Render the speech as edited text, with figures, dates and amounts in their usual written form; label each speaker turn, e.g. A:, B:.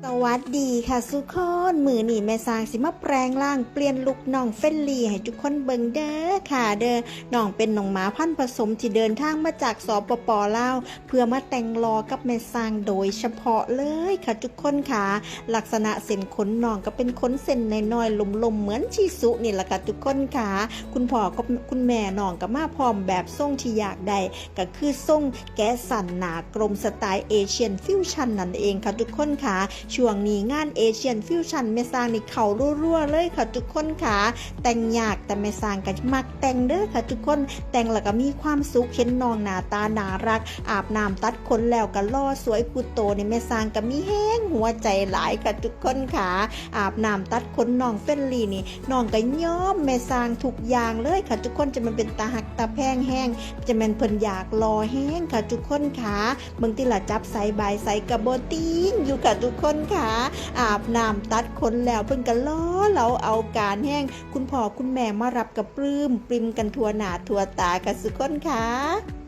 A: สวัสดีค่ะสุขคนมือนี่แม่สร้างสิมาแปลงร่างเปลี่ยนลุคน้องเฟลลี่ให้ทุกคนเบิ่งเด้อค่ะเด้อน้องเป็นน้องหมาพันธุ์ผสมที่เดินทางมาจากสปป.ลาวเพื่อมาแต่งรอกับแม่สร้างโดยเฉพาะเลยค่ะทุกคนค่ะลักษณะเส้นขนน้องก็เป็นขนเส้นน้อยๆลมๆเหมือนชิสุนี่แหละค่ะทุกคนค่ะคุณพ่อกับคุณแม่น้องก็มาพร้อมแบบทรงที่อยากได้ก็คือทรงแกะสันหนากลมสไตล์เอเชียนฟิวชั่นนั่นเองค่ะทุกคนค่ะช่วงนี้งานเอเชียนฟิวชั่นแม่สร้างนี่เข้ารัวๆเลยค่ะทุกคนค่ะแต่งยากแต่แม่สร้างก็มักแต่งเด้อค่ะทุกคนแต่งแล้วก็มีความสุขเห็นน้องหน้าตาน่ารักอาบน้ำตัดขนแล้วก็ล่อสวยปุโตนี่แม่สร้างก็มีแห้งหัวใจหลายค่ะทุกคนค่ะอาบน้ำตัดขนน้องเฟลลี่นี่น้องก็ยอมแม่สร้างทุกอย่างเลยค่ะทุกคนจะมันเป็นตาหักตาแพงแห้งจะแม่นเพิ่นอยากรอแห้งค่ะทุกคนค่ะเบิ่งติล่ะจับใส่บายใส่กระโบตีนอยู่ค่ะทุกคนค่ะอาบน้ำตัดขนแล้วเพิ่นก็ล้อเราเอาการแห้งคุณพ่อคุณแม่มารับกับปลื้มปริมกันทั่วหน้าทั่วตาค่ะทุกคนค่ะ